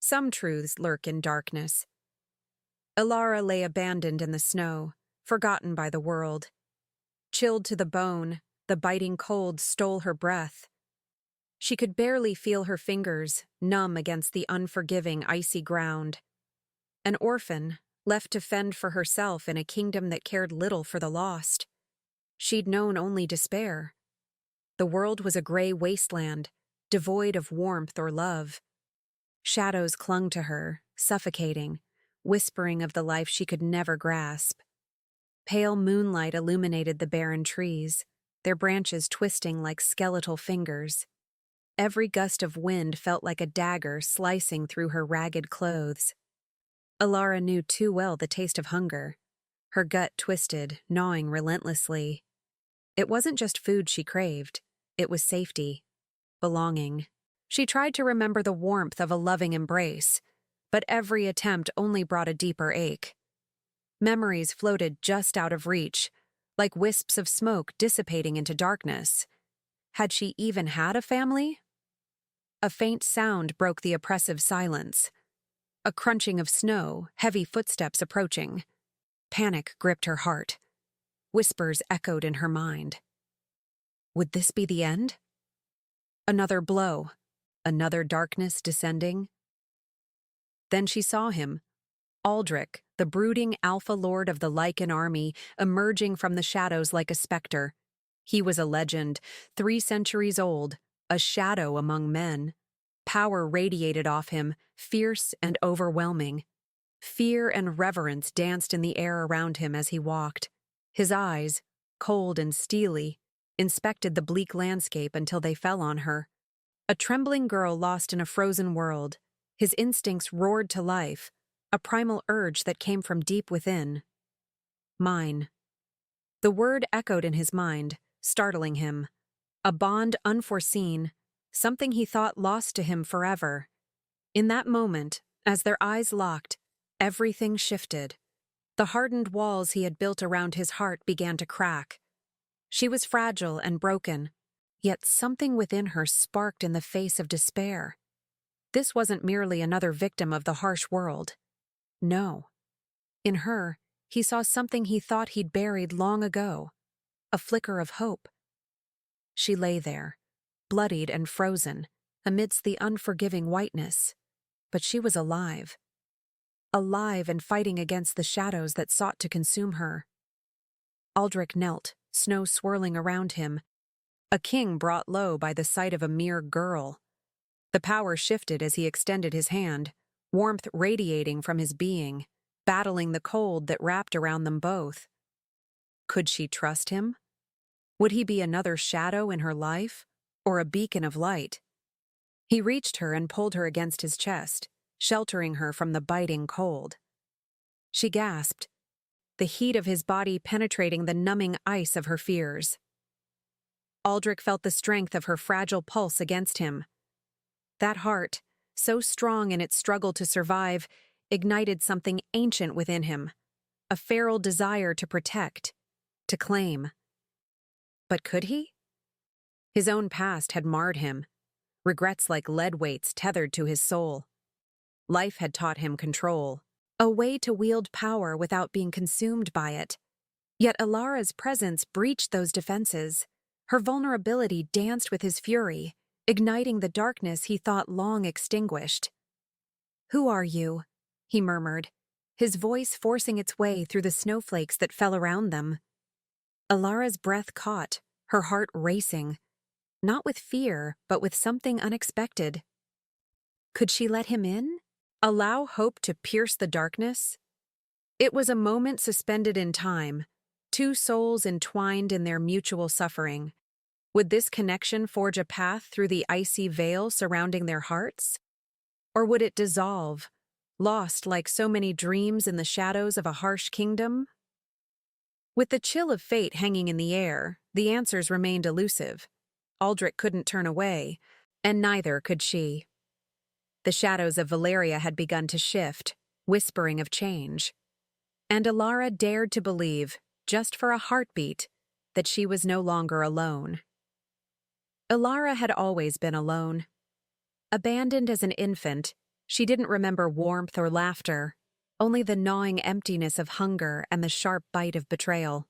Some truths lurk in darkness. Ilara lay abandoned in the snow, forgotten by the world. Chilled to the bone, the biting cold stole her breath. She could barely feel her fingers, numb against the unforgiving, icy ground. An orphan, left to fend for herself in a kingdom that cared little for the lost. She'd known only despair. The world was a gray wasteland, devoid of warmth or love. Shadows clung to her, suffocating, whispering of the life she could never grasp. Pale moonlight illuminated the barren trees, their branches twisting like skeletal fingers. Every gust of wind felt like a dagger slicing through her ragged clothes. Ilara knew too well the taste of hunger. Her gut twisted, gnawing relentlessly. It wasn't just food she craved. It was safety, belonging. She tried to remember the warmth of a loving embrace, but every attempt only brought a deeper ache. Memories floated just out of reach, like wisps of smoke dissipating into darkness. Had she even had a family? A faint sound broke the oppressive silence. A crunching of snow, heavy footsteps approaching. Panic gripped her heart. Whispers echoed in her mind. Would this be the end? Another blow, another darkness descending. Then she saw him, Aldrich, the brooding alpha lord of the Lycan army, emerging from the shadows like a specter. He was a legend, 3 centuries old, a shadow among men. Power radiated off him, fierce and overwhelming. Fear and reverence danced in the air around him as he walked. His eyes, cold and steely, inspected the bleak landscape until they fell on her. A trembling girl lost in a frozen world. His instincts roared to life, a primal urge that came from deep within. Mine. The word echoed in his mind, startling him. A bond unforeseen, something he thought lost to him forever. In that moment, as their eyes locked, everything shifted. The hardened walls he had built around his heart began to crack. She was fragile and broken, yet something within her sparked in the face of despair. This wasn't merely another victim of the harsh world. No. In her, he saw something he thought he'd buried long ago, a flicker of hope. She lay there, bloodied and frozen, amidst the unforgiving whiteness. But she was alive. Alive and fighting against the shadows that sought to consume her. Aldrich knelt, snow swirling around him, a king brought low by the sight of a mere girl. The power shifted as he extended his hand, warmth radiating from his being, battling the cold that wrapped around them both. Could she trust him? Would he be another shadow in her life, or a beacon of light? He reached her and pulled her against his chest, sheltering her from the biting cold. She gasped, the heat of his body penetrating the numbing ice of her fears. Aldrich felt the strength of her fragile pulse against him. That heart, so strong in its struggle to survive, ignited something ancient within him, a feral desire to protect, to claim. But could he? His own past had marred him, regrets like lead weights tethered to his soul. Life had taught him control, a way to wield power without being consumed by it. Yet Ilara's presence breached those defenses. Her vulnerability danced with his fury, igniting the darkness he thought long extinguished. "Who are you?" he murmured, his voice forcing its way through the snowflakes that fell around them. Ilara's breath caught, her heart racing, not with fear, but with something unexpected. Could she let him in? Allow hope to pierce the darkness? It was a moment suspended in time, 2 souls entwined in their mutual suffering. Would this connection forge a path through the icy veil surrounding their hearts? Or would it dissolve, lost like so many dreams in the shadows of a harsh kingdom? With the chill of fate hanging in the air, the answers remained elusive. Aldrich couldn't turn away, and neither could she. The shadows of Valeria had begun to shift, whispering of change. And Ilara dared to believe, just for a heartbeat, that she was no longer alone. Ilara had always been alone. Abandoned as an infant, She didn't remember warmth or laughter, only the gnawing emptiness of hunger and the sharp bite of betrayal.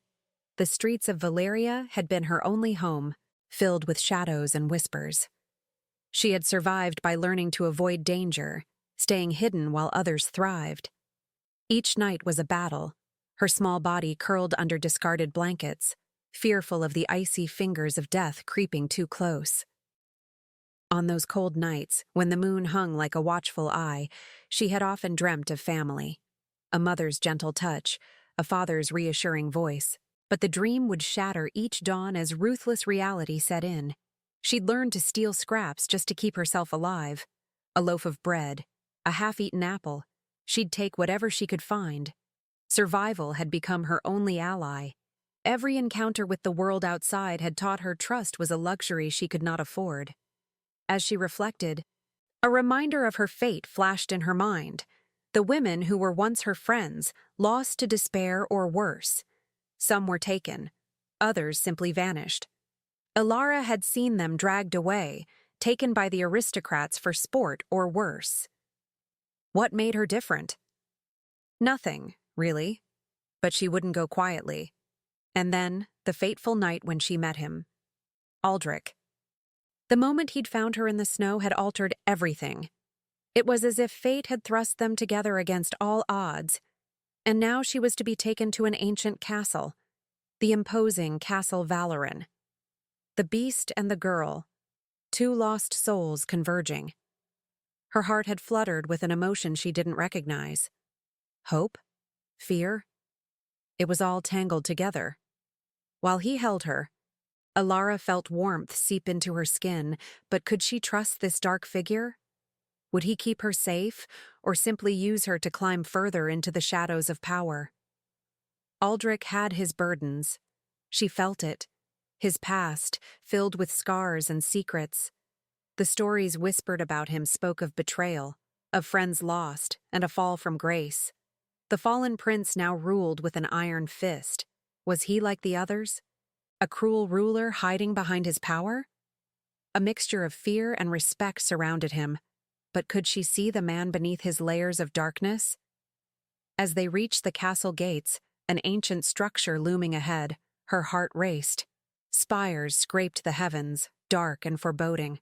The streets of Valeria had been her only home, filled with shadows and whispers. She had survived by learning to avoid danger, staying hidden while others thrived. Each night was a battle, her small body curled under discarded blankets, fearful of the icy fingers of death creeping too close. On those cold nights, when the moon hung like a watchful eye, she had often dreamt of family. A mother's gentle touch, a father's reassuring voice. But the dream would shatter each dawn as ruthless reality set in. She'd learned to steal scraps just to keep herself alive. A loaf of bread, a half-eaten apple. She'd take whatever she could find. Survival had become her only ally. Every encounter with the world outside had taught her trust was a luxury she could not afford. As she reflected, a reminder of her fate flashed in her mind. The women who were once her friends, lost to despair or worse. Some were taken, others simply vanished. Ilara had seen them dragged away, taken by the aristocrats for sport or worse. What made her different? Nothing, really. But she wouldn't go quietly. And then, the fateful night when she met him. Aldrich. The moment he'd found her in the snow had altered everything. It was as if fate had thrust them together against all odds, and now she was to be taken to an ancient castle, the imposing Castle Valoran. The beast and the girl, two lost souls converging. Her heart had fluttered with an emotion she didn't recognize. Hope? Fear? It was all tangled together. While he held her, Ilara felt warmth seep into her skin, but could she trust this dark figure? Would he keep her safe, or simply use her to climb further into the shadows of power? Aldrich had his burdens. She felt it. His past, filled with scars and secrets. The stories whispered about him spoke of betrayal, of friends lost, and a fall from grace. The fallen prince now ruled with an iron fist. Was he like the others? A cruel ruler hiding behind his power? A mixture of fear and respect surrounded him, but could she see the man beneath his layers of darkness? As they reached the castle gates, an ancient structure looming ahead, her heart raced. Spires scraped the heavens, dark and foreboding.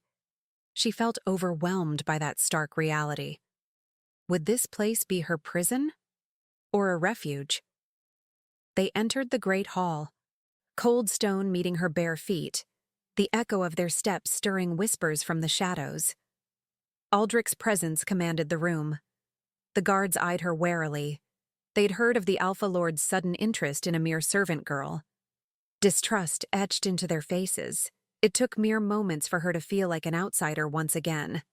She felt overwhelmed by that stark reality. Would this place be her prison? Or a refuge? They entered the great hall, cold stone meeting her bare feet, the echo of their steps stirring whispers from the shadows. Aldrich's presence commanded the room. The guards eyed her warily. They'd heard of the Alpha Lord's sudden interest in a mere servant girl. Distrust etched into their faces. It took mere moments for her to feel like an outsider once again.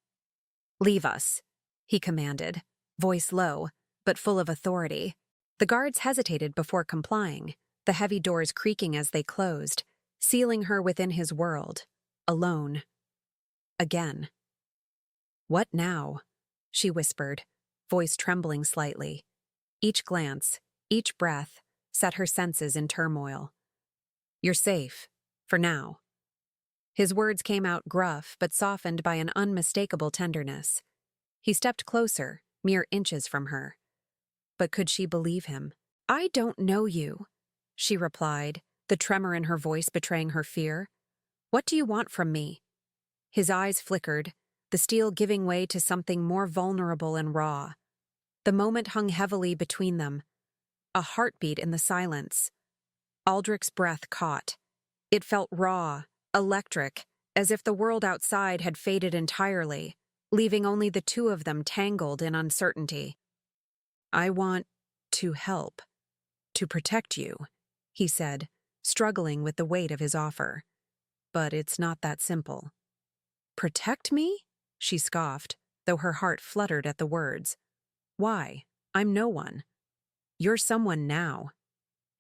"Leave us," he commanded, voice low, but full of authority. The guards hesitated before complying, the heavy doors creaking as they closed, sealing her within his world, alone. Again. "What now?" she whispered, voice trembling slightly. Each glance, each breath, set her senses in turmoil. "You're safe, for now." His words came out gruff but softened by an unmistakable tenderness. He stepped closer, mere inches from her. But could she believe him? "I don't know you," she replied, the tremor in her voice betraying her fear. "What do you want from me?" His eyes flickered, the steel giving way to something more vulnerable and raw. The moment hung heavily between them, a heartbeat in the silence. Aldrich's breath caught. It felt raw, electric, as if the world outside had faded entirely, leaving only the two of them tangled in uncertainty. "I want to help, to protect you," he said, struggling with the weight of his offer. "But it's not that simple." "Protect me?" she scoffed, though her heart fluttered at the words. "Why? I'm no one." "You're someone now."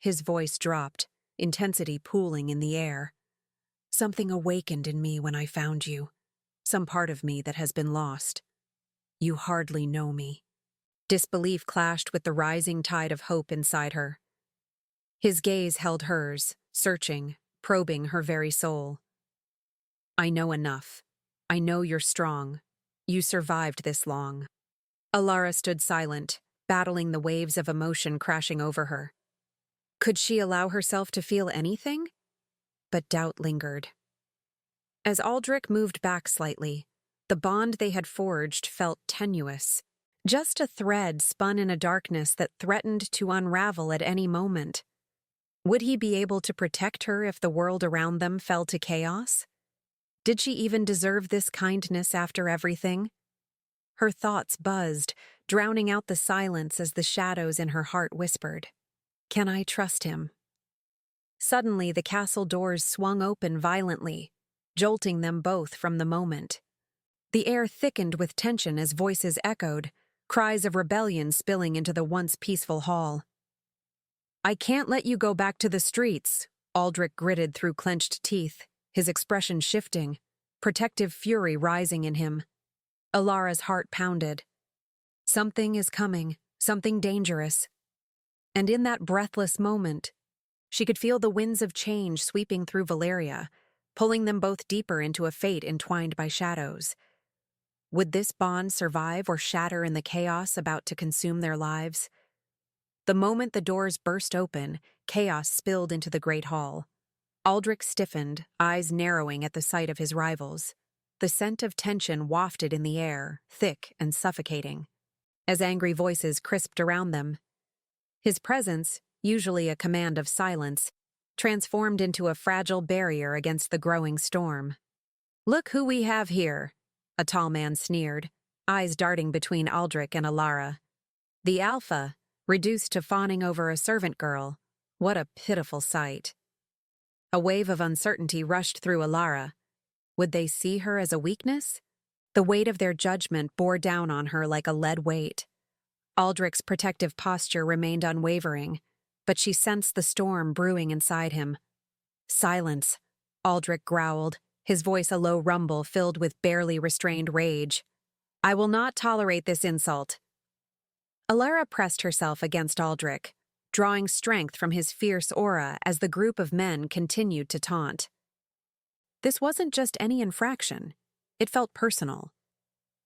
His voice dropped, intensity pooling in the air. "Something awakened in me when I found you. Some part of me that has been lost. You hardly know me." Disbelief clashed with the rising tide of hope inside her. His gaze held hers, searching, probing her very soul. "I know enough. I know you're strong. You survived this long. Alara stood silent, battling the waves of emotion crashing over her. Could she allow herself to feel anything? But doubt lingered. As Aldrich moved back slightly, the bond they had forged felt tenuous, just a thread spun in a darkness that threatened to unravel at any moment. Would he be able to protect her if the world around them fell to chaos? Did she even deserve this kindness after everything? Her thoughts buzzed, drowning out the silence as the shadows in her heart whispered, "Can I trust him?" Suddenly, the castle doors swung open violently, jolting them both from the moment. The air thickened with tension as voices echoed, cries of rebellion spilling into the once peaceful hall. "I can't let you go back to the streets," Aldrich gritted through clenched teeth, his expression shifting, protective fury rising in him. Alara's heart pounded. Something is coming, something dangerous. And in that breathless moment, she could feel the winds of change sweeping through Valeria, pulling them both deeper into a fate entwined by shadows. Would this bond survive or shatter in the chaos about to consume their lives? The moment the doors burst open, chaos spilled into the great hall. Aldrich stiffened, eyes narrowing at the sight of his rivals. The scent of tension wafted in the air, thick and suffocating, as angry voices crisped around them. His presence, usually a command of silence, transformed into a fragile barrier against the growing storm. "Look who we have here," a tall man sneered, eyes darting between Aldrich and Alara. "The Alpha, reduced to fawning over a servant girl. What a pitiful sight." A wave of uncertainty rushed through Alara. Would they see her as a weakness? The weight of their judgment bore down on her like a lead weight. Aldrich's protective posture remained unwavering, but she sensed the storm brewing inside him. "Silence," Aldrich growled, his voice a low rumble filled with barely restrained rage. "I will not tolerate this insult." Alara pressed herself against Aldrich, drawing strength from his fierce aura as the group of men continued to taunt. This wasn't just any infraction. It felt personal.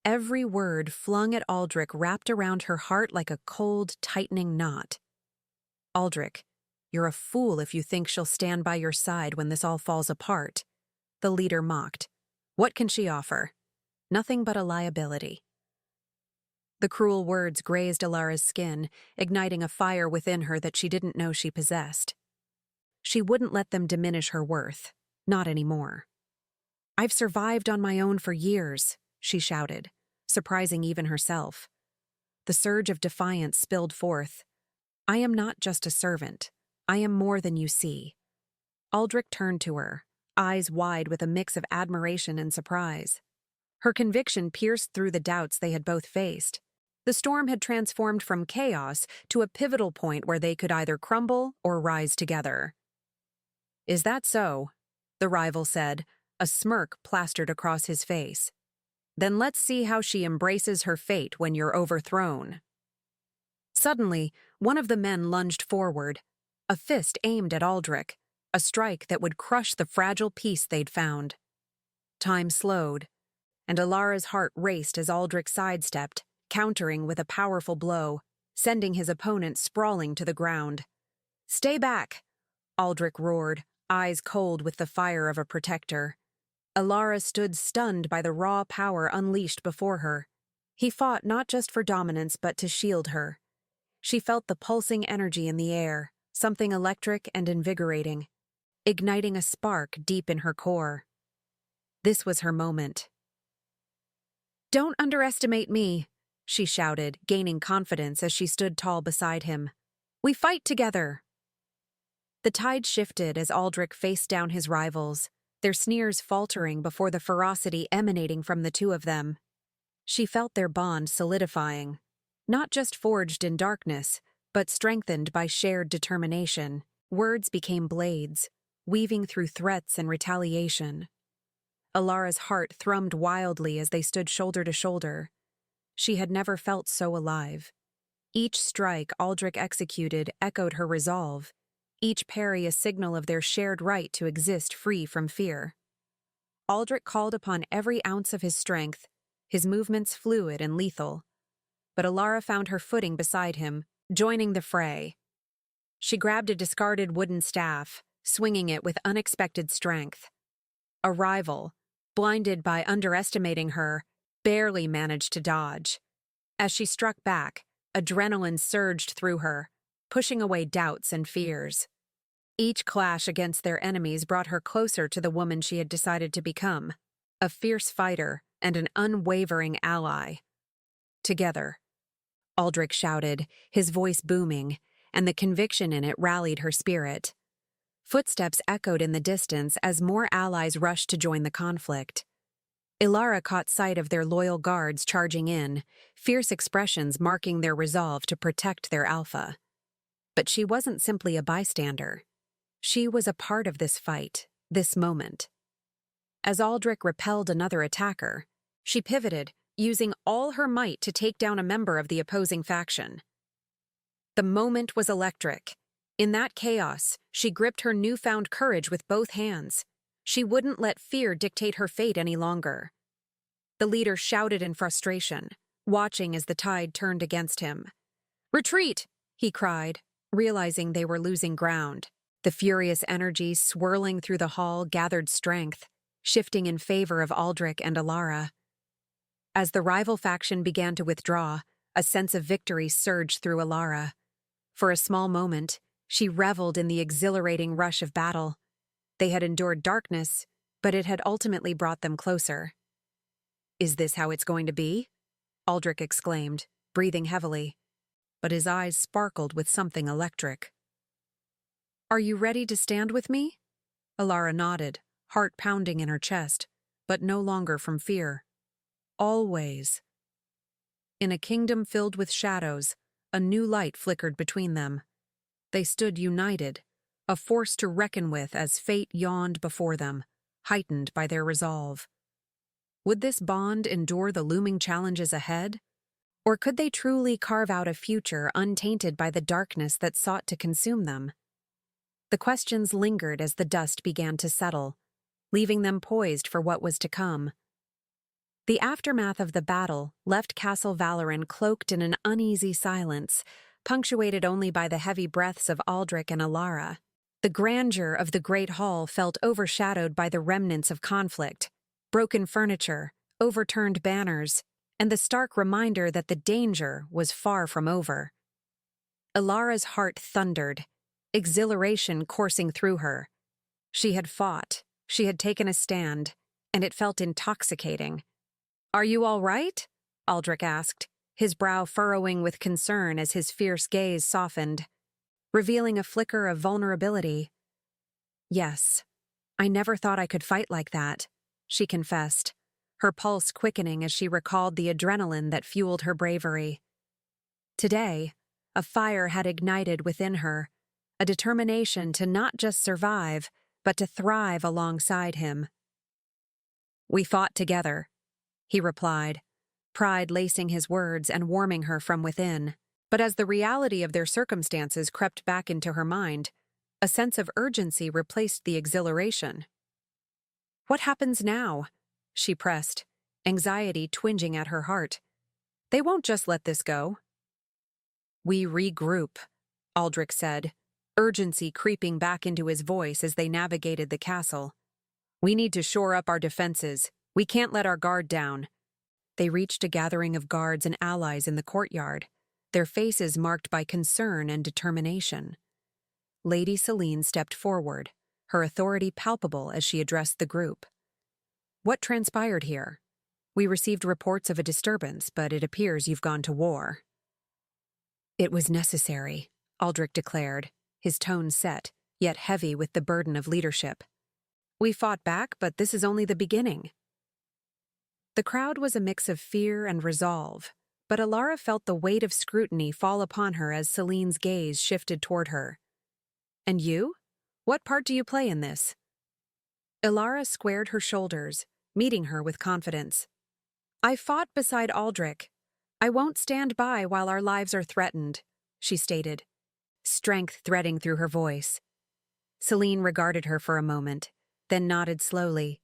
Every word flung at Aldrich wrapped around her heart like a cold, tightening knot. "Aldrich, you're a fool if you think she'll stand by your side when this all falls apart," the leader mocked. "What can she offer? Nothing but a liability." The cruel words grazed Alara's skin, igniting a fire within her that she didn't know she possessed. She wouldn't let them diminish her worth. Not anymore. "I've survived on my own for years," she shouted, surprising even herself. The surge of defiance spilled forth. "I am not just a servant. I am more than you see." Aldrich turned to her, eyes wide with a mix of admiration and surprise. Her conviction pierced through the doubts they had both faced. The storm had transformed from chaos to a pivotal point where they could either crumble or rise together. "Is that so?" the rival said, a smirk plastered across his face. "Then let's see how she embraces her fate when you're overthrown." Suddenly, one of the men lunged forward, a fist aimed at Aldrich, a strike that would crush the fragile peace they'd found. Time slowed, and Alara's heart raced as Aldrich sidestepped, countering with a powerful blow, sending his opponent sprawling to the ground. "Stay back!" Aldrich roared, eyes cold with the fire of a protector. Alara stood stunned by the raw power unleashed before her. He fought not just for dominance but to shield her. She felt the pulsing energy in the air, something electric and invigorating, igniting a spark deep in her core. This was her moment. "Don't underestimate me," she shouted, gaining confidence as she stood tall beside him. "We fight together." The tide shifted as Aldrich faced down his rivals, their sneers faltering before the ferocity emanating from the two of them. She felt their bond solidifying, not just forged in darkness, but strengthened by shared determination. Words became blades, weaving through threats and retaliation. Alara's heart thrummed wildly as they stood shoulder to shoulder. She had never felt so alive. Each strike Aldrich executed echoed her resolve, each parry a signal of their shared right to exist free from fear. Aldrich called upon every ounce of his strength, his movements fluid and lethal. but Alara found her footing beside him, joining the fray. She grabbed a discarded wooden staff, swinging it with unexpected strength. A rival, blinded by underestimating her, barely managed to dodge. As she struck back, adrenaline surged through her, pushing away doubts and fears. Each clash against their enemies brought her closer to the woman she had decided to become, a fierce fighter and an unwavering ally. Together, Aldrich shouted, his voice booming, and the conviction in it rallied her spirit. Footsteps echoed in the distance as more allies rushed to join the conflict. Alara caught sight of their loyal guards charging in, fierce expressions marking their resolve to protect their alpha. But she wasn't simply a bystander. She was a part of this fight, this moment. As Aldrich repelled another attacker, she pivoted, using all her might to take down a member of the opposing faction. The moment was electric. In that chaos, she gripped her newfound courage with both hands. She wouldn't let fear dictate her fate any longer. The leader shouted in frustration, watching as the tide turned against him. "Retreat!" he cried, realizing they were losing ground. The furious energy swirling through the hall gathered strength, shifting in favor of Aldrich and Alara. As the rival faction began to withdraw, a sense of victory surged through Alara. For a small moment, she reveled in the exhilarating rush of battle. They had endured darkness, but it had ultimately brought them closer. "Is this how it's going to be?" Aldrich exclaimed, breathing heavily, but his eyes sparkled with something electric. "Are you ready to stand with me?" Alara nodded, heart pounding in her chest, but no longer from fear. "Always." In a kingdom filled with shadows, a new light flickered between them. They stood united, a force to reckon with as fate yawned before them, heightened by their resolve. Would this bond endure the looming challenges ahead? Or could they truly carve out a future untainted by the darkness that sought to consume them? The questions lingered as the dust began to settle, leaving them poised for what was to come. The aftermath of the battle left Castle Valoran cloaked in an uneasy silence, punctuated only by the heavy breaths of Aldrich and Alara. The grandeur of the great hall felt overshadowed by the remnants of conflict, broken furniture, overturned banners, and the stark reminder that the danger was far from over. Alara's heart thundered, exhilaration coursing through her. She had fought, she had taken a stand, and it felt intoxicating. "Are you all right?" Aldrich asked, his brow furrowing with concern as his fierce gaze softened, revealing a flicker of vulnerability. "Yes, I never thought I could fight like that," she confessed, her pulse quickening as she recalled the adrenaline that fueled her bravery. Today, a fire had ignited within her, a determination to not just survive, but to thrive alongside him. "We fought together," he replied, pride lacing his words and warming her from within. But as the reality of their circumstances crept back into her mind, a sense of urgency replaced the exhilaration. "What happens now?" she pressed, anxiety twinging at her heart. "They won't just let this go." "We regroup," Aldrich said, urgency creeping back into his voice as they navigated the castle. "We need to shore up our defenses. We can't let our guard down." They reached a gathering of guards and allies in the courtyard, their faces marked by concern and determination. Lady Celine stepped forward, her authority palpable as she addressed the group. "What transpired here? We received reports of a disturbance, but it appears you've gone to war." "It was necessary," Aldrich declared, his tone set, yet heavy with the burden of leadership. "We fought back, but this is only the beginning." The crowd was a mix of fear and resolve, but Alara felt the weight of scrutiny fall upon her as Celine's gaze shifted toward her. "And you? What part do you play in this?" Alara squared her shoulders, meeting her with confidence. "I fought beside Aldrich. I won't stand by while our lives are threatened," she stated, strength threading through her voice. Celine regarded her for a moment, then nodded slowly,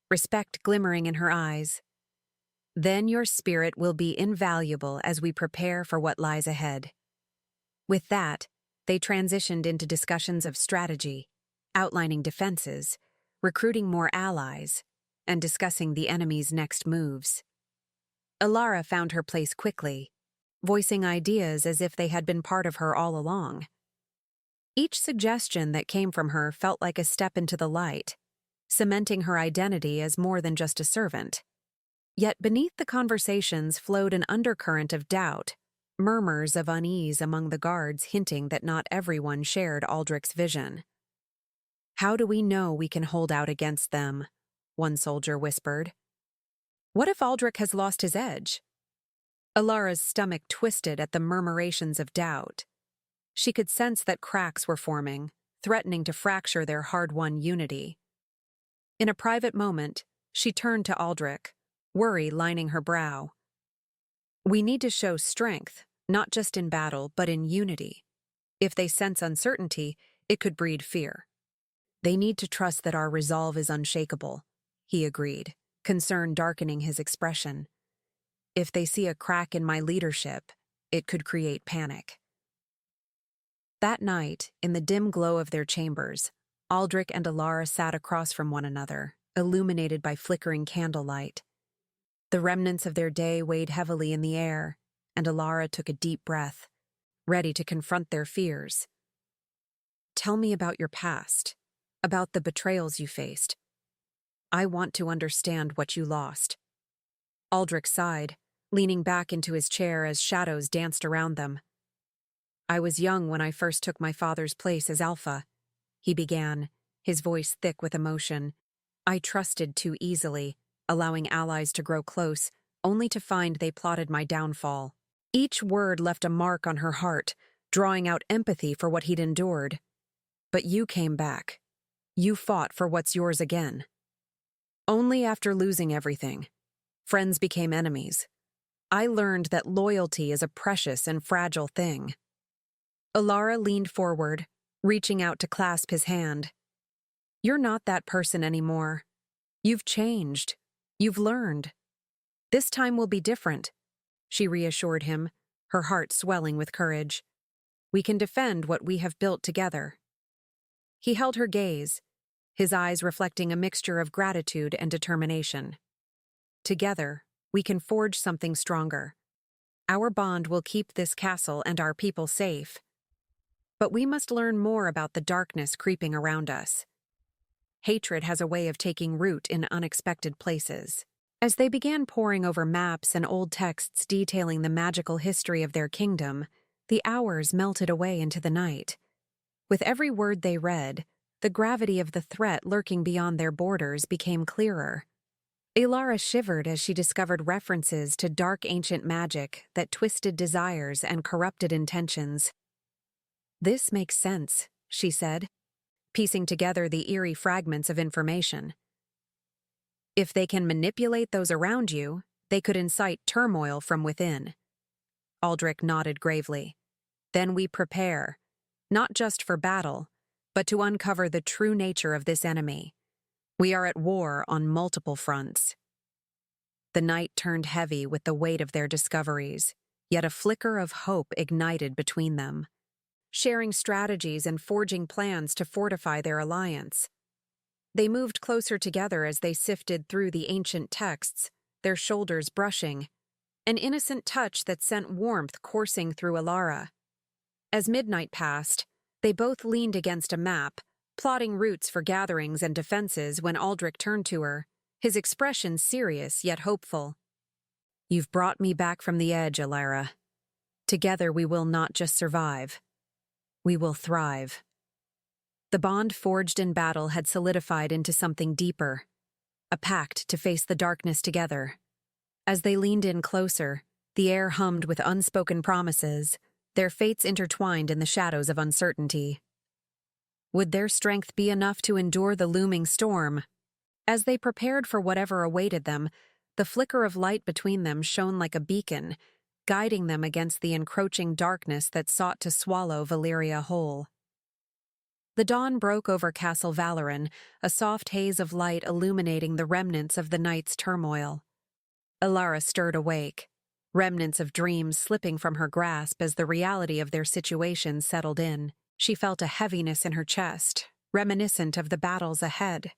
respect glimmering in her eyes. Then your spirit will be invaluable as we prepare for what lies ahead." With that, they transitioned into discussions of strategy, outlining defenses, recruiting more allies, and discussing the enemy's next moves. Alara found her place quickly, voicing ideas as if they had been part of her all along. Each suggestion that came from her felt like a step into the light, cementing her identity as more than just a servant. Yet beneath the conversations flowed an undercurrent of doubt, murmurs of unease among the guards hinting that not everyone shared Aldrich's vision. "How do we know we can hold out against them?" one soldier whispered. "What if Aldrich has lost his edge?" Alara's stomach twisted at the murmurations of doubt. She could sense that cracks were forming, threatening to fracture their hard-won unity. In a private moment, she turned to Aldrich, worry lining her brow. "We need to show strength, not just in battle, but in unity. If they sense uncertainty, it could breed fear." "They need to trust that our resolve is unshakable," he agreed, concern darkening his expression. "If they see a crack in my leadership, it could create panic." That night, in the dim glow of their chambers, Aldrich and Alara sat across from one another, illuminated by flickering candlelight. The remnants of their day weighed heavily in the air, and Alara took a deep breath, ready to confront their fears. "Tell me about your past, about the betrayals you faced. I want to understand what you lost." Aldrich sighed, leaning back into his chair as shadows danced around them. "I was young when I first took my father's place as Alpha," he began, his voice thick with emotion. "I trusted too easily, allowing allies to grow close, only to find they plotted my downfall." Each word left a mark on her heart, drawing out empathy for what he'd endured. "But you came back. You fought for what's yours again." "Only after losing everything. Friends became enemies. I learned that loyalty is a precious and fragile thing." Alara leaned forward, reaching out to clasp his hand. "You're not that person anymore. You've changed. You've learned. This time will be different," she reassured him, her heart swelling with courage. "We can defend what we have built together." He held her gaze, his eyes reflecting a mixture of gratitude and determination. "Together, we can forge something stronger. Our bond will keep this castle and our people safe. But we must learn more about the darkness creeping around us. Hatred has a way of taking root in unexpected places." As they began poring over maps and old texts detailing the magical history of their kingdom, the hours melted away into the night. With every word they read, the gravity of the threat lurking beyond their borders became clearer. Alara shivered as she discovered references to dark ancient magic that twisted desires and corrupted intentions. "This makes sense," she said, piecing together the eerie fragments of information. "If they can manipulate those around you, they could incite turmoil from within." Aldrich nodded gravely. "Then we prepare, not just for battle, but to uncover the true nature of this enemy. We are at war on multiple fronts." The night turned heavy with the weight of their discoveries, yet a flicker of hope ignited between them, sharing strategies and forging plans to fortify their alliance. They moved closer together as they sifted through the ancient texts, their shoulders brushing, an innocent touch that sent warmth coursing through Alara. As midnight passed, they both leaned against a map, plotting routes for gatherings and defenses when Aldrich turned to her, his expression serious yet hopeful. "You've brought me back from the edge, Alara. Together we will not just survive. We will thrive." The bond forged in battle had solidified into something deeper, a pact to face the darkness together. As they leaned in closer, the air hummed with unspoken promises, their fates intertwined in the shadows of uncertainty. Would their strength be enough to endure the looming storm? As they prepared for whatever awaited them, the flicker of light between them shone like a beacon, guiding them against the encroaching darkness that sought to swallow Valyria whole. The dawn broke over Castle Valoran, a soft haze of light illuminating the remnants of the night's turmoil. Alara stirred awake, remnants of dreams slipping from her grasp as the reality of their situation settled in. She felt a heaviness in her chest, reminiscent of the battles ahead.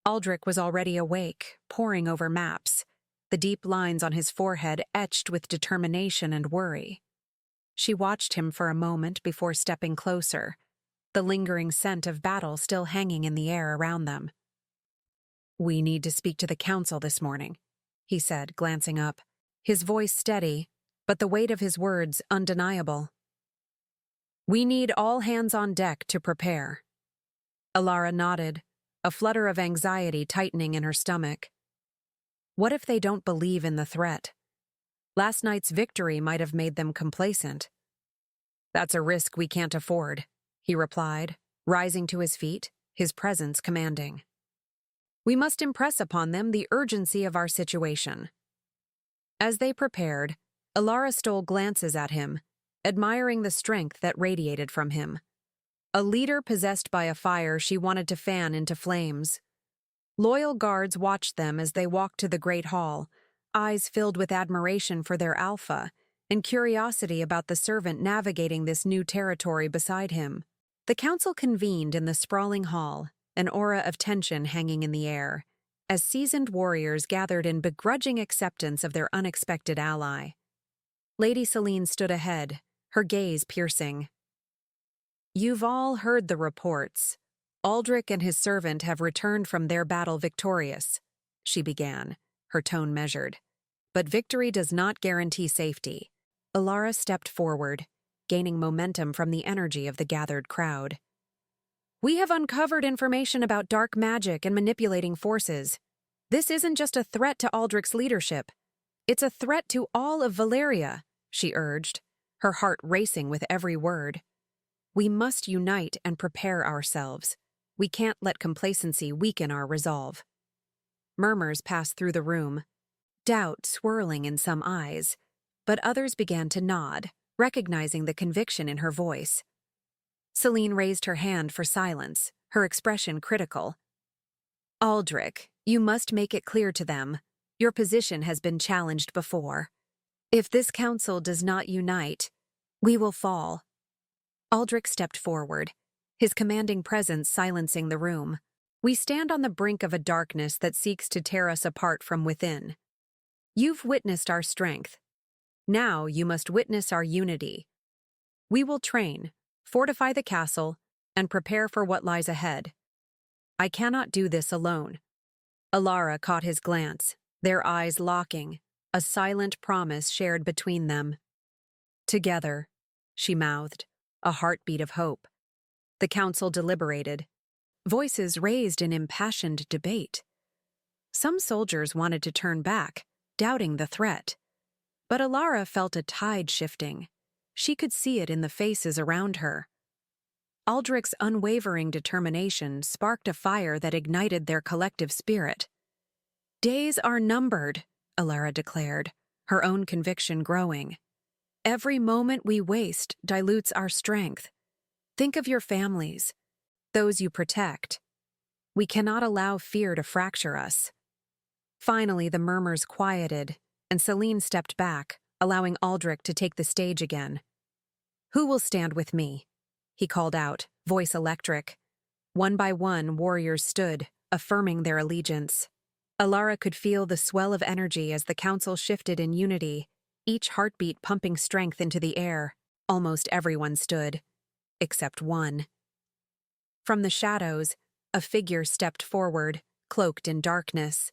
Aldrich was already awake, poring over maps, the deep lines on his forehead etched with determination and worry. She watched him for a moment before stepping closer, the lingering scent of battle still hanging in the air around them. "We need to speak to the council this morning," he said, glancing up, his voice steady, but the weight of his words undeniable. "We need all hands on deck to prepare." Alara nodded, a flutter of anxiety tightening in her stomach. What if they don't believe in the threat? Last night's victory might have made them complacent. "That's a risk we can't afford," he replied, rising to his feet, his presence commanding. "We must impress upon them the urgency of our situation." As they prepared, Alara stole glances at him, admiring the strength that radiated from him. A leader possessed by a fire she wanted to fan into flames. Loyal guards watched them as they walked to the great hall, eyes filled with admiration for their alpha and curiosity about the servant navigating this new territory beside him. The council convened in the sprawling hall, an aura of tension hanging in the air, as seasoned warriors gathered in begrudging acceptance of their unexpected ally. Lady Selene stood ahead, her gaze piercing. "You've all heard the reports. Aldrich and his servant have returned from their battle victorious," she began, her tone measured. "But victory does not guarantee safety." Alara stepped forward, gaining momentum from the energy of the gathered crowd. "We have uncovered information about dark magic and manipulating forces. This isn't just a threat to Aldrich's leadership. It's a threat to all of Valeria," she urged, her heart racing with every word. "We must unite and prepare ourselves. We can't let complacency weaken our resolve." Murmurs passed through the room, doubt swirling in some eyes, but others began to nod, recognizing the conviction in her voice. Selene raised her hand for silence, her expression critical. "Aldrich, you must make it clear to them. Your position has been challenged before. If this council does not unite, we will fall." Aldrich stepped forward, his commanding presence silencing the room. "We stand on the brink of a darkness that seeks to tear us apart from within. You've witnessed our strength. Now you must witness our unity. We will train, fortify the castle, and prepare for what lies ahead. I cannot do this alone." Alara caught his glance, their eyes locking, a silent promise shared between them. "Together," she mouthed, a heartbeat of hope. The council deliberated, voices raised in impassioned debate. Some soldiers wanted to turn back, doubting the threat. But Alara felt a tide shifting. She could see it in the faces around her. Aldrich's unwavering determination sparked a fire that ignited their collective spirit. "Days are numbered," Alara declared, her own conviction growing. "Every moment we waste dilutes our strength. Think of your families, those you protect. We cannot allow fear to fracture us." Finally, the murmurs quieted, and Selene stepped back, allowing Aldrich to take the stage again. "Who will stand with me?" he called out, voice electric. One by one, warriors stood, affirming their allegiance. Alara could feel the swell of energy as the council shifted in unity, each heartbeat pumping strength into the air. Almost everyone stood, except one. From the shadows, a figure stepped forward, cloaked in darkness.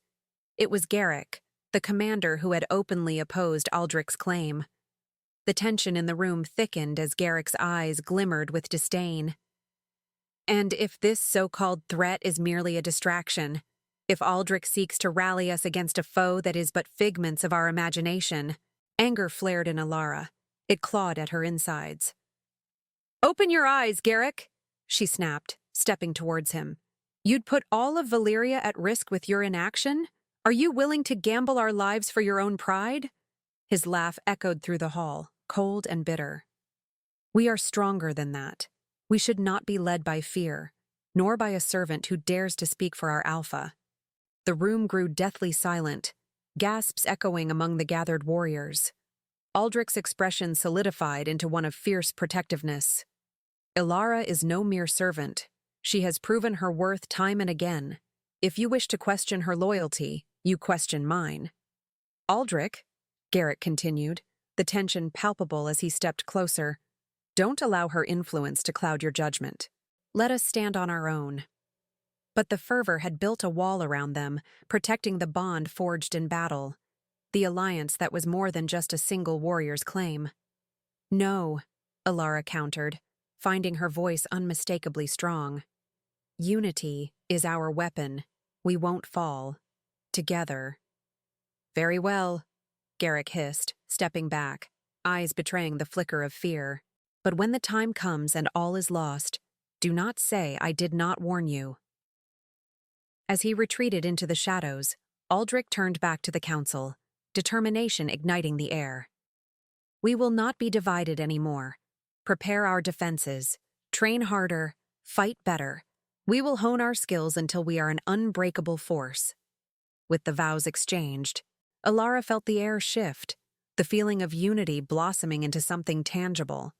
It was Garrick, the commander who had openly opposed Aldrich's claim. The tension in the room thickened as Garrick's eyes glimmered with disdain. "And if this so-called threat is merely a distraction, if Aldrich seeks to rally us against a foe that is but figments of our imagination," anger flared in Alara. It clawed at her insides. "Open your eyes, Garrick," she snapped, stepping towards him. "You'd put all of Valeria at risk with your inaction? Are you willing to gamble our lives for your own pride?" His laugh echoed through the hall, cold and bitter. "We are stronger than that. We should not be led by fear, nor by a servant who dares to speak for our alpha." The room grew deathly silent, gasps echoing among the gathered warriors. Aldrich's expression solidified into one of fierce protectiveness. Ilara is no mere servant. She has proven her worth time and again. If you wish to question her loyalty, you question mine. Aldrich, Garrett continued, the tension palpable as he stepped closer, don't allow her influence to cloud your judgment. Let us stand on our own. But the fervor had built a wall around them, protecting the bond forged in battle, the alliance that was more than just a single warrior's claim. No, Ilara countered, finding her voice unmistakably strong. Unity is our weapon. We won't fall. Together. Very well, Garrick hissed, stepping back, eyes betraying the flicker of fear. But when the time comes and all is lost, do not say I did not warn you. As he retreated into the shadows, Aldrich turned back to the council, determination igniting the air. We will not be divided anymore. Prepare our defenses, train harder, fight better. We will hone our skills until we are an unbreakable force. With the vows exchanged, Ilara felt the air shift, the feeling of unity blossoming into something tangible.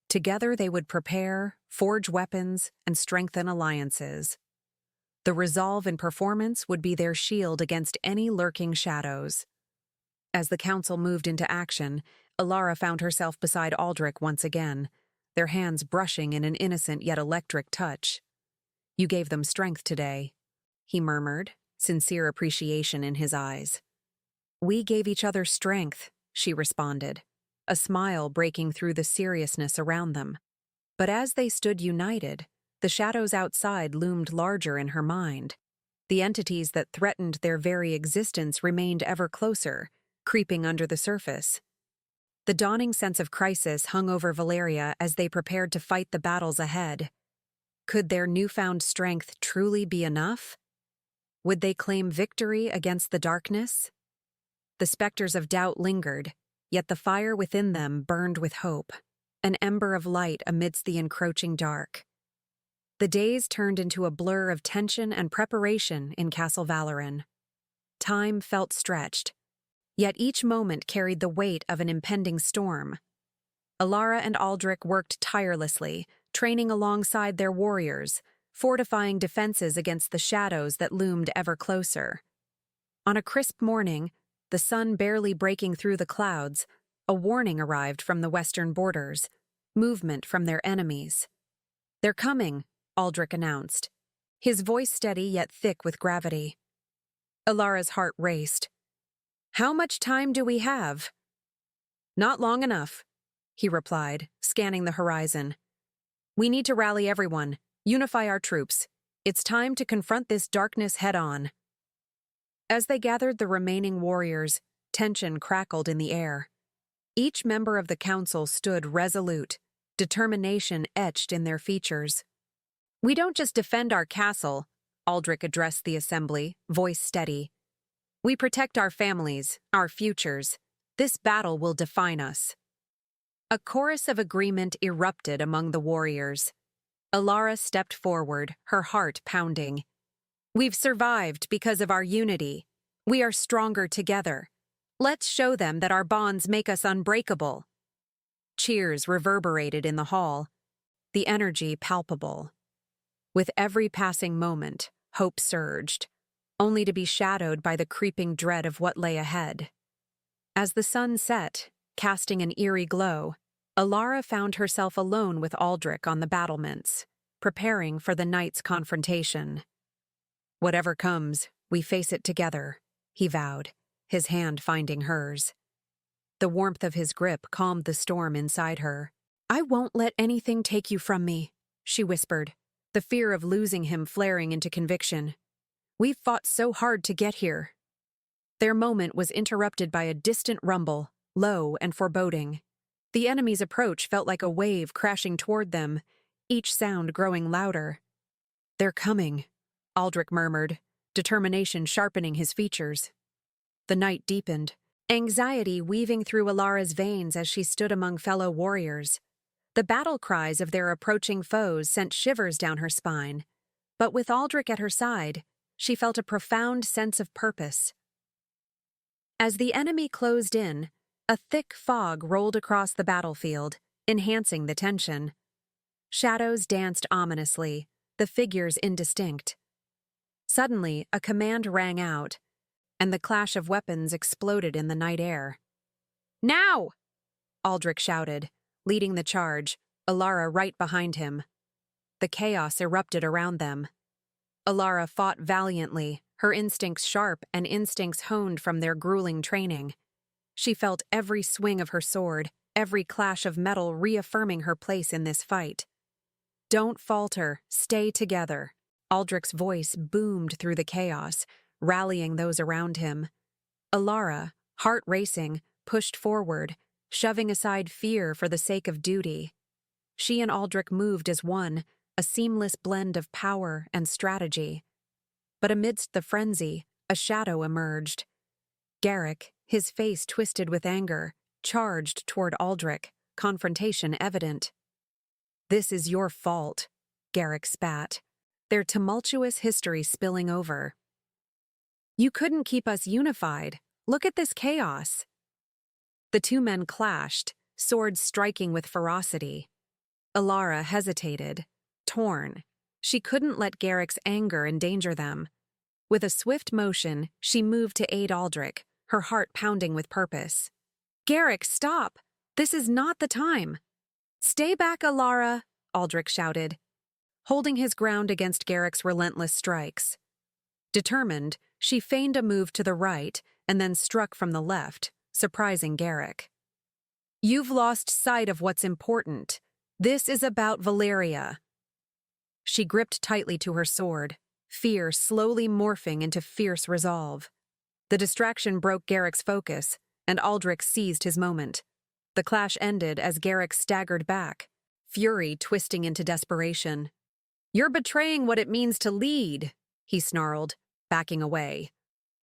Together they would prepare, forge weapons, and strengthen alliances. The resolve and performance would be their shield against any lurking shadows. As the council moved into action, Ilara found herself beside Aldrich once again, their hands brushing in an innocent yet electric touch. You gave them strength today, he murmured, sincere appreciation in his eyes. We gave each other strength, she responded, a smile breaking through the seriousness around them. But as they stood united, the shadows outside loomed larger in her mind. The entities that threatened their very existence remained ever closer, creeping under the surface. The dawning sense of crisis hung over Valeria as they prepared to fight the battles ahead. Could their newfound strength truly be enough? Would they claim victory against the darkness? The specters of doubt lingered, yet the fire within them burned with hope, an ember of light amidst the encroaching dark. The days turned into a blur of tension and preparation in Castle Valoran. Time felt stretched, yet each moment carried the weight of an impending storm. Ilara and Aldrich worked tirelessly, training alongside their warriors, fortifying defenses against the shadows that loomed ever closer. On a crisp morning, the sun barely breaking through the clouds, a warning arrived from the western borders, movement from their enemies. They're coming, Aldrich announced, his voice steady yet thick with gravity. Ilara's heart raced. How much time do we have? Not long enough, he replied, scanning the horizon. We need to rally everyone, unify our troops. It's time to confront this darkness head-on. As they gathered the remaining warriors, tension crackled in the air. Each member of the council stood resolute, determination etched in their features. We don't just defend our castle, Aldrich addressed the assembly, voice steady. We protect our families, our futures. This battle will define us. A chorus of agreement erupted among the warriors. Ilara stepped forward, her heart pounding. We've survived because of our unity. We are stronger together. Let's show them that our bonds make us unbreakable. Cheers reverberated in the hall, the energy palpable. With every passing moment, hope surged, only to be shadowed by the creeping dread of what lay ahead. As the sun set, casting an eerie glow, Ilara found herself alone with Aldrich on the battlements, preparing for the night's confrontation. Whatever comes, we face it together, he vowed, his hand finding hers. The warmth of his grip calmed the storm inside her. I won't let anything take you from me, she whispered, the fear of losing him flaring into conviction. We've fought so hard to get here. Their moment was interrupted by a distant rumble, low and foreboding. The enemy's approach felt like a wave crashing toward them, each sound growing louder. They're coming, Aldrich murmured, determination sharpening his features. The night deepened, anxiety weaving through Ilara's veins as she stood among fellow warriors. The battle cries of their approaching foes sent shivers down her spine, but with Aldrich at her side, she felt a profound sense of purpose. As the enemy closed in, a thick fog rolled across the battlefield, enhancing the tension. Shadows danced ominously, the figures indistinct. Suddenly, a command rang out, and the clash of weapons exploded in the night air. "Now!" Aldrich shouted, leading the charge, Alara right behind him. The chaos erupted around them. Alara fought valiantly, her instincts sharp and instincts honed from their grueling training. She felt every swing of her sword, every clash of metal reaffirming her place in this fight. "Don't falter, stay together." Aldrich's voice boomed through the chaos, rallying those around him. Alara, heart racing, pushed forward, shoving aside fear for the sake of duty. She and Aldrich moved as one, a seamless blend of power and strategy. But amidst the frenzy, a shadow emerged. Garrick, his face twisted with anger, charged toward Aldrich, confrontation evident. "This is your fault," Garrick spat, their tumultuous history spilling over. "You couldn't keep us unified. Look at this chaos." The two men clashed, swords striking with ferocity. Alara hesitated, torn. She couldn't let Garrick's anger endanger them. With a swift motion, she moved to aid Aldrich, her heart pounding with purpose. "Garrick, stop! This is not the time!" "Stay back, Alara!" Aldrich shouted, holding his ground against Garrick's relentless strikes. Determined, she feigned a move to the right and then struck from the left, surprising Garrick. "You've lost sight of what's important. This is about Valeria." She gripped tightly to her sword, fear slowly morphing into fierce resolve. The distraction broke Garrick's focus, and Aldrich seized his moment. The clash ended as Garrick staggered back, fury twisting into desperation. "You're betraying what it means to lead," he snarled, backing away.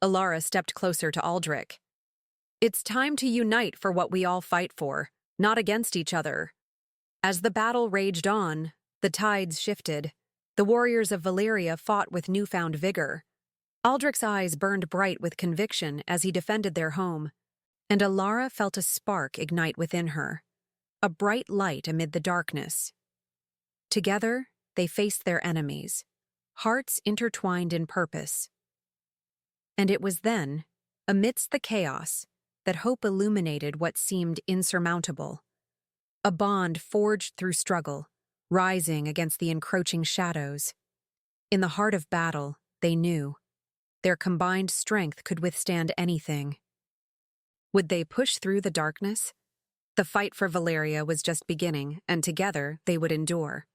Alara stepped closer to Aldrich. "It's time to unite for what we all fight for, not against each other." As the battle raged on, the tides shifted. The warriors of Valeria fought with newfound vigor. Aldrich's eyes burned bright with conviction as he defended their home, and Alara felt a spark ignite within her, a bright light amid the darkness. Together, they faced their enemies, hearts intertwined in purpose. And it was then, amidst the chaos, that hope illuminated what seemed insurmountable. A bond forged through struggle, rising against the encroaching shadows. In the heart of battle, they knew, their combined strength could withstand anything. Would they push through the darkness? The fight for Valeria was just beginning, and together they would endure.